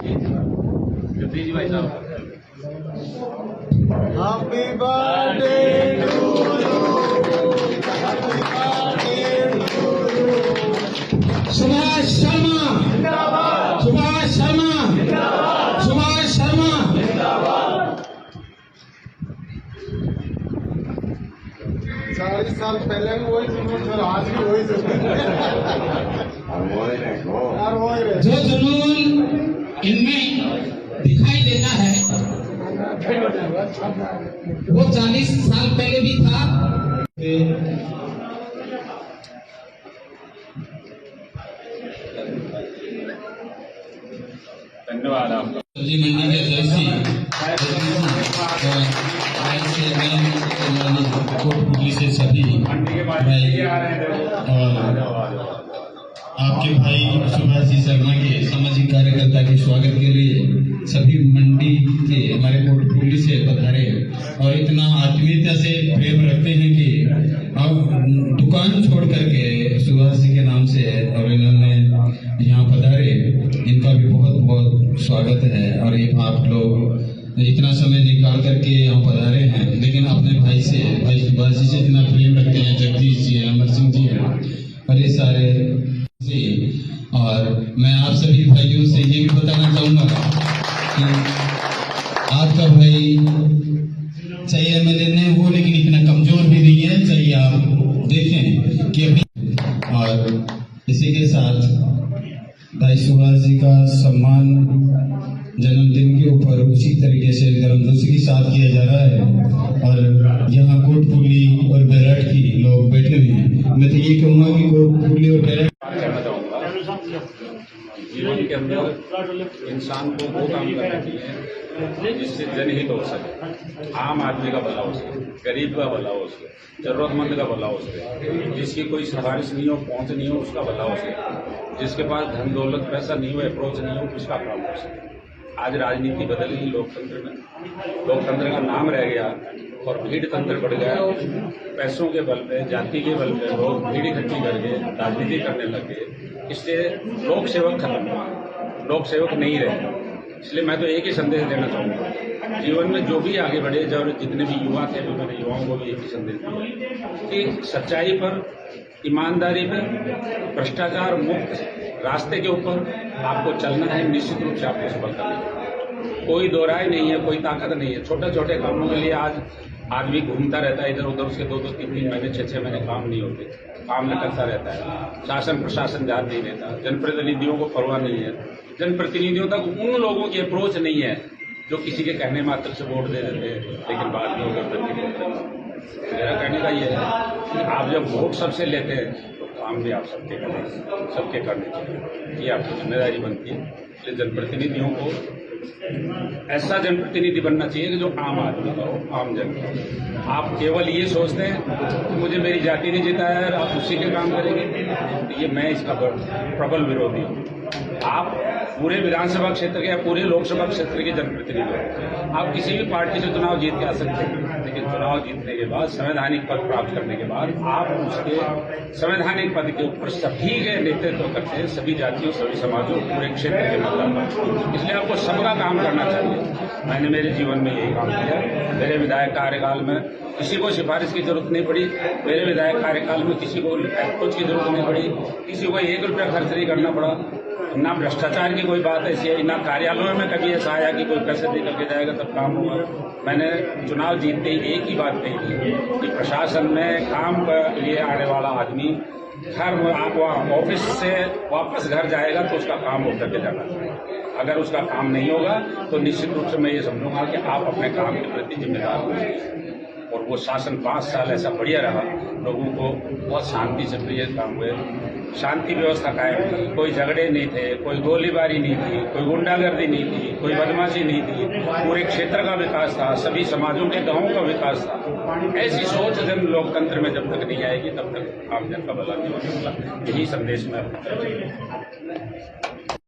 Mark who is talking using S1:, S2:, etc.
S1: जगदीश जी भाई साहब,
S2: happy birthday to you, happy birthday to you. Subhash Sharma जिंदाबाद, सुभाष शर्मा जिंदाबाद, सुभाष शर्मा जिंदाबाद। 40 साल पहले भी वही जुनून सर, आज भी वही जुनून। जो जुनून इनमें दिखाई देता है वो 40 साल पहले भी था।
S1: धन्यवाद आपका।
S3: सब्जी मंडी के अध्यक्ष कोटपुतली से सभी भाई और आपके भाई सुभाष जी शर्मा के सामाजिक कार्यकर्ता के स्वागत के लिए सभी मंडी के हमारे कोटपुतली से पधारे और इतना आत्मीयता से प्रेम रखते हैं कि अब दुकान छोड़ करके सुभाष जी के नाम से और इन्होंने यहाँ पधारे, इनका भी बहुत बहुत स्वागत है। और ये आप लोग इतना समय निकाल करके यहाँ पधारे हैं, लेकिन अपने भाई से, भाई सुभाष जी से इतना प्रेम रखते हैं। जगदीश जी हैं, अमर सिंह जी हैं और ये सारे जी। और मैं आप सभी भाइयों से ये भी बताना चाहूँगा कि आपका भाई चाहे एमएलए नहीं हो लेकिन इतना कमजोर भी नहीं है, चाहिए आप देखें कि अभी। और इसी के साथ भाई सुभाष जी का सम्मान जन्मदिन के ऊपर उसी तरीके से धर्मदोषी के साथ किया जा रहा है। और यहाँ कोटपुतली और बैराट की लोग बैठे हुए हैं। मैं तो ये कहूँगा कि कोटपुतली और बैराट
S1: कहना चाहूँगा, जीवन के अंदर इंसान को वो काम करना चाहिए जिससे जनहित हो सके, आम आदमी का भला हो सके, गरीब का भला हो सके, जरूरतमंद का भला हो सके, जिसकी कोई सिफारिश नहीं हो, पहुंच नहीं हो, उसका भला हो सके, जिसके पास धन दौलत पैसा नहीं हो, अप्रोच नहीं हो, उसका काम हो सके। आज राजनीति बदल गई लोकतंत्र में, लोकतंत्र का नाम रह गया और भीड़ तंत्र बढ़ गया। पैसों के बल पे, जाति के बल पे लोग भीड़ इकट्ठी करके राजनीति करने लगे। इससे लोक सेवक खत्म हुआ, लोक सेवक नहीं रहे। इसलिए मैं तो एक ही संदेश देना चाहूँगा, जीवन में जो भी आगे बढ़े, जब जितने भी युवा थे, मैंने युवाओं को भी एक ही संदेश दिया कि सच्चाई पर, ईमानदारी पर, भ्रष्टाचार मुक्त रास्ते के ऊपर आपको चलना है। निश्चित रूप से आपको सफलता मिलेगी, कोई दो राय नहीं है, कोई ताकत नहीं है। छोटे छोटे कामों के लिए आज आदमी घूमता रहता है इधर उधर, उसके 2-2, 3-3 महीने, 6-6 महीने काम नहीं होते, काम न करता रहता है। शासन प्रशासन ध्यान नहीं देता, जनप्रतिनिधियों को परवाह नहीं है, जनप्रतिनिधियों तक उन लोगों की अप्रोच नहीं है जो किसी के कहने मात्र से वोट दे देते हैं लेकिन बाद में होकर मेरा कहने का ये है कि आप जब वोट सबसे लेते हैं तो काम भी आप सबके करें, सबके करने चाहिए, ये आपकी जिम्मेदारी बनती है। इसलिए जनप्रतिनिधियों को ऐसा जनप्रतिनिधि बनना चाहिए कि जो आम आदमी का हो, आम जन का हो। आप केवल ये सोचते हैं कि मुझे मेरी जाति ने जिताया है, आप उसी के काम करेंगे, तो ये मैं इसका प्रबल विरोधी हूँ। आप पूरे विधानसभा क्षेत्र के या पूरे लोकसभा क्षेत्र के जनप्रतिनिधि हो, आप किसी भी पार्टी से चुनाव जीत के आ सकते हैं, लेकिन चुनाव जीतने के बाद, संवैधानिक पद प्राप्त करने के बाद आप उसके संवैधानिक पद के ऊपर सभी के नेतृत्व करते हैं, सभी जातियों, सभी समाजों, पूरे क्षेत्र के मतदाता। इसलिए आपको सबका काम करना चाहिए। मैंने मेरे जीवन में यही काम किया। मेरे विधायक कार्यकाल में किसी को सिफारिश की जरूरत नहीं पड़ी, मेरे विधायक कार्यकाल में किसी को अप्रोच की जरूरत नहीं पड़ी, किसी को 1 रुपया खर्च नहीं करना पड़ा। ना भ्रष्टाचार की कोई बात ऐसी है, ना कार्यालयों में कभी ऐसा आया कि कोई पैसे दे करके जाएगा तब काम होगा। मैंने चुनाव जीतते ही एक ही बात कही थी कि प्रशासन में काम के लिए आने वाला आदमी घर ऑफिस से वापस घर जाएगा तो उसका काम हो करके जाना चाहिए। अगर उसका काम नहीं होगा तो निश्चित रूप से मैं ये समझूंगा कि आप अपने काम के प्रति जिम्मेदार हो। और वो शासन 5 साल ऐसा बढ़िया रहा, लोगों को बहुत शांति से प्रिय काम हुए, शांति व्यवस्था कायम थी, कोई झगड़े नहीं थे, कोई गोलीबारी नहीं थी, कोई गुंडागर्दी नहीं थी, कोई बदमाशी नहीं थी, पूरे क्षेत्र का विकास था, सभी समाजों के गांवों का विकास था। ऐसी सोच जन लोकतंत्र में जब तक नहीं आएगी तब तक आम जन का भला नहीं हो सकता। यही संदेश मैं